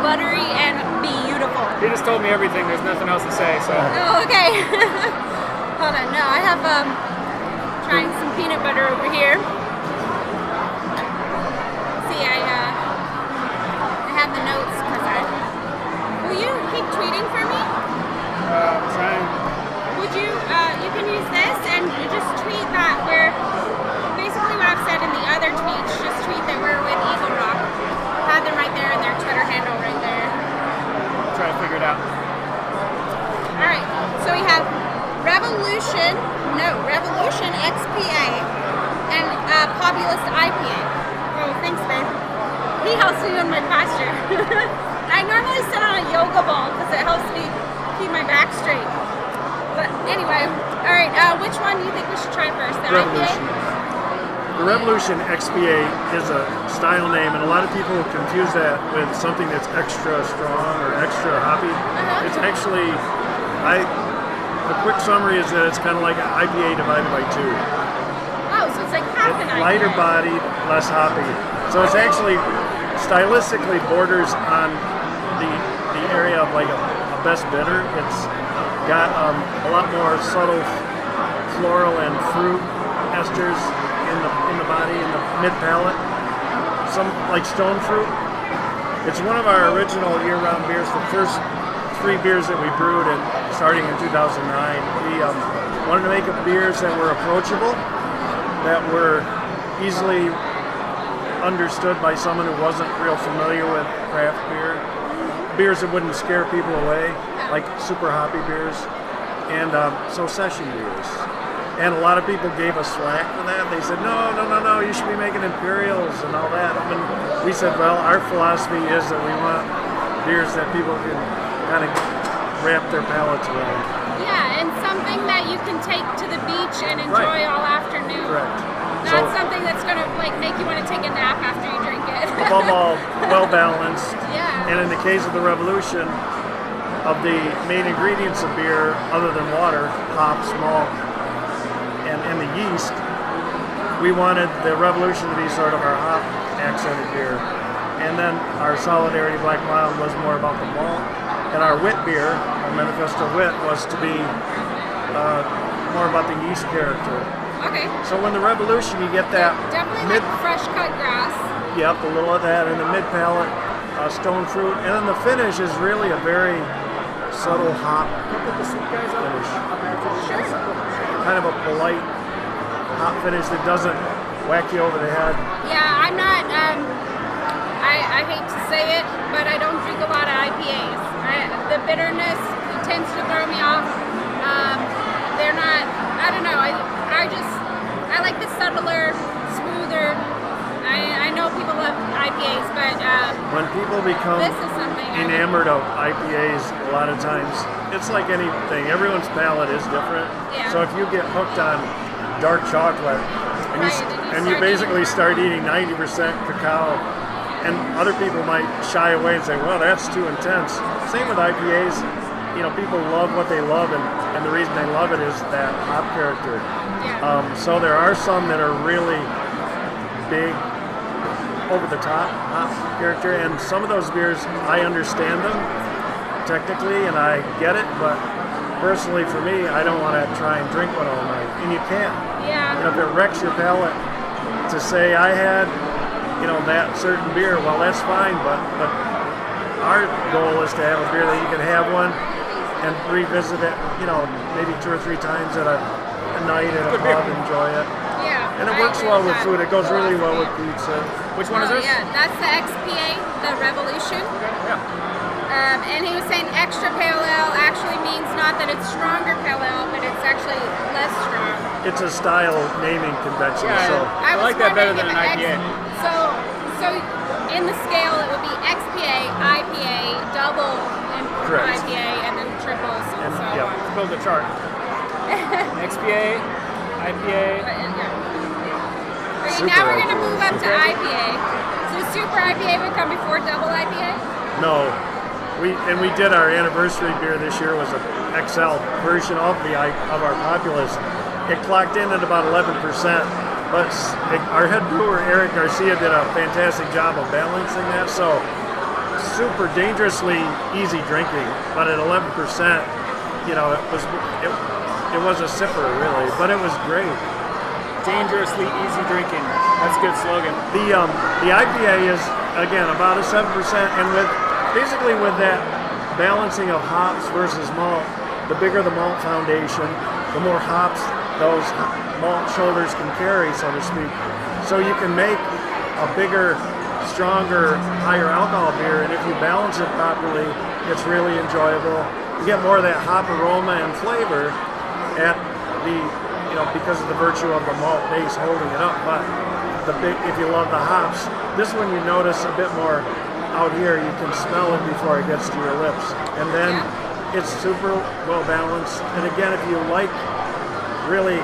buttery and beautiful. He just told me everything. There's nothing else to say. So. Oh, okay. Hold on. No, I have trying some peanut butter over here. See, I have the notes because will you keep tweeting for me? Trying. Would you? You can use this and you just tweet that we're basically what I've said in the other tweets. Just tweet that we're with Eagle Rock. Have them right there and their Twitter handle right there. Try to figure it out. All right. So we have Revolution XPA and Populist IPA. Oh, thanks, babe. He helps me in my posture. I normally sit on a yoga ball because it helps me keep my back straight. But anyway, all right. Which one do you think we should try first? The Revolution. IPA? The Revolution XPA is a style name, and a lot of people confuse that with something that's extra strong or extra hoppy. It's actually, the quick summary is that it's kind of like an IPA divided by two. Oh, so it's like half an IPA. Lighter bodied, less hoppy. So it's actually stylistically borders on the area of like a best bitter. It's got a lot more subtle floral and fruit esters in the body, in the mid palate. Some like stone fruit. It's one of our original year-round beers. The first 3 beers that we brewed starting in 2009. We wanted to make beers that were approachable, that were easily understood by someone who wasn't real familiar with craft beer. Beers that wouldn't scare people away, like super hoppy beers, and so session beers. And a lot of people gave us slack for that. They said, no, you should be making imperials and all that. And we said, well, our philosophy is that we want beers that people can kind of wrap their palates around. Yeah, and something that you can take to the beach and enjoy all afternoon. Correct. Not something that's going to like make you want to take a nap after you drink it. Above all, well balanced. Yeah. And in the case of the Revolution, of the main ingredients of beer, other than water, hops, malt, and the yeast, we wanted the Revolution to be sort of our hop accented beer. And then our Solidarity Black Mild was more about the malt. And our wit beer, our Manifesto Wit, was to be more about the yeast character. Okay. So when the Revolution, you get that definitely like fresh cut grass. Yep, a little of that in the mid palate, stone fruit, and then the finish is really a very subtle hop finish. Sure. Kind of a polite hop finish that doesn't whack you over the head. Yeah, I'm not. I hate to say it, but I don't drink a lot of IPAs. The bitterness tends to throw me off. They're not. I don't know. I like the subtler, smoother. I know people love IPAs, but when people become this is something enamored of IPAs, a lot of times it's like anything. Everyone's palate is different. Yeah. So if you get hooked on dark chocolate and you basically start eating 90% cacao, and other people might shy away and say, well, that's too intense. Same with IPAs. You know, people love what they love, and the reason they love it is that hop character. Yeah. So there are some that are really big, over-the-top hop character, and some of those beers, I understand them technically, and I get it, but personally for me, I don't want to try and drink one all night, and you can't. Yeah. You know, if it wrecks your palate to say, I had, that certain beer, well, that's fine, but our goal is to have a beer that you can have one and revisit it, maybe 2 or 3 times at a night at a pub, enjoy it. Yeah. And it works well with food. It goes really well with pizza. Which one is this? Yeah, that's the XPA, the Revolution. Yeah. And he was saying extra pale ale actually means not that it's stronger pale ale, but it's actually less strong. It's a style naming convention. Yeah, so I like that better than an IPA. So in the scale, it would be XPA, IPA, double, and Correct. IPA, and then triples, and so yeah. on. Let's build a chart. XPA, IPA. Okay, Super now we're going to IPA. move up to IPA. So super IPA would come before double IPA? no, we did our anniversary beer this year was an XL version of our Populist. It clocked in at about 11%, but our head brewer Eric Garcia did a fantastic job of balancing that. So super dangerously easy drinking, but at 11%, you know, it was a sipper really, but it was great. Dangerously easy drinking. That's a good slogan. The IPA is again about a 7%, and with that balancing of hops versus malt, the bigger the malt foundation, the more hops those malt shoulders can carry, so to speak. So you can make a bigger, stronger, higher alcohol beer, and if you balance it properly, it's really enjoyable. You get more of that hop aroma and flavor at the, you know, because of the virtue of the malt base holding it up. But if you love the hops, this one you notice a bit more out here. You can smell it before it gets to your lips, and then it's super well balanced. And again, if you like really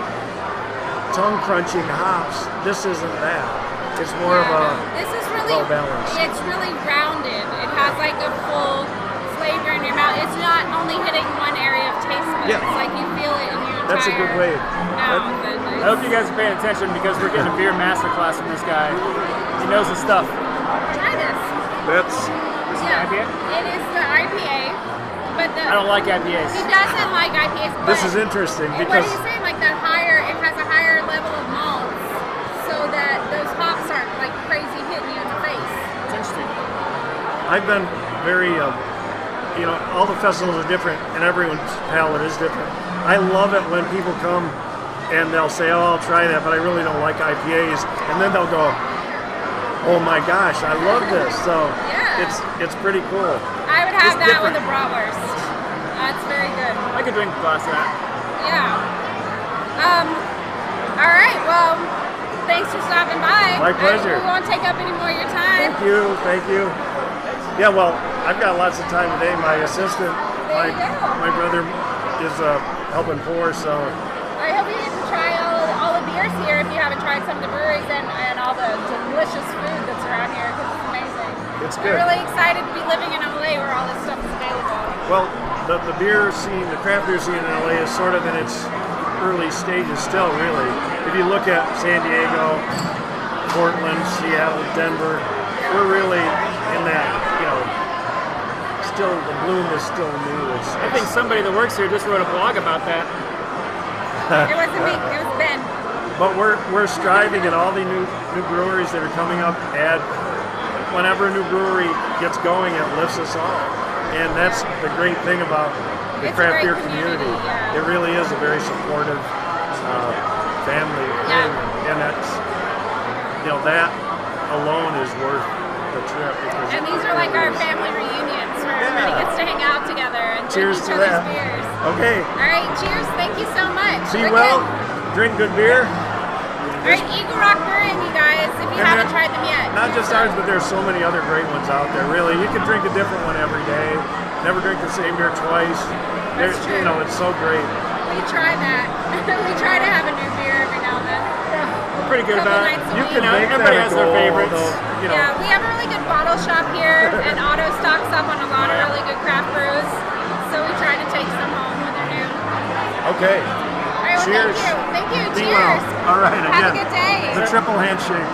tongue crunching hops, this isn't that. It's more of a this is really well balanced. It's really rounded. It has like a full flavor in your mouth. It's not only hitting one area of taste buds. It's like you feel it in your entire That's a good way. mouth. I hope you guys are paying attention because we're getting a beer masterclass from this guy. He knows his stuff. Try this. That's This is the IPA? It is the IPA, but I don't like IPAs. he doesn't like IPAs. But this is interesting what because he's saying, like that higher, it has a higher level of malts, so that those hops aren't like crazy hitting you in the face. It's interesting. I've been very, you know, all the festivals are different and everyone's palate is different. I love it when people come and they'll say, oh, I'll try that, but I really don't like IPAs. And then they'll go, oh my gosh, I love this. So it's pretty cool. I would have It's that with different. a bratwurst. That's very good. I could drink a glass of that. Yeah. All right. Well, thanks for stopping by. My pleasure. We won't take up any more of your time. Thank you. Yeah, well, I've got lots of time today. My assistant, There you go. my brother is helping pour, so I hope you get to try all the beers here if you haven't tried some of the breweries and all the delicious food that's around here because it's amazing. it's good. I'm really excited to be living in LA where all this stuff is available. Well, the beer scene, the craft beer scene in LA is sort of in its early stages still, really. If you look at San Diego, Portland, Seattle, Denver, we're really in that, you know, still, the bloom is still new. I think somebody that works here just wrote a blog about that. It wasn't me, it was Ben. But we're striving at all the new breweries that are coming up. Whenever a new brewery gets going, it lifts us all, and that's the great thing about the It's a craft great beer community, yeah. It really is a very supportive family thing, and that's, you know, that alone is worth the trip. Because And these are like our family reunions where everybody gets to hang out together and drink Cheers each to other's that. beers. Okay. All right, cheers. Thank you so much. Be We're well. good. Drink good beer. All right, Eagle Rock Brewing, you guys, if you And haven't there- tried them yet. Not just ours, but there's so many other great ones out there. Really, you can drink a different one every day. Never drink the same beer twice. That's true. You know, it's so great. We try that. We try to have a new beer every now and then. We're pretty good Couple about it. nights a You week. can make everybody that has a their goal, favorites. though, you know. Yeah, we have a really good bottle shop here, and Auto stocks up on a lot of really good craft brews. So we try to take some home when they're new. Okay. All right, well, Cheers. thank you. Thank you. Be Cheers. well. All right, Have again. a good day. The triple handshake.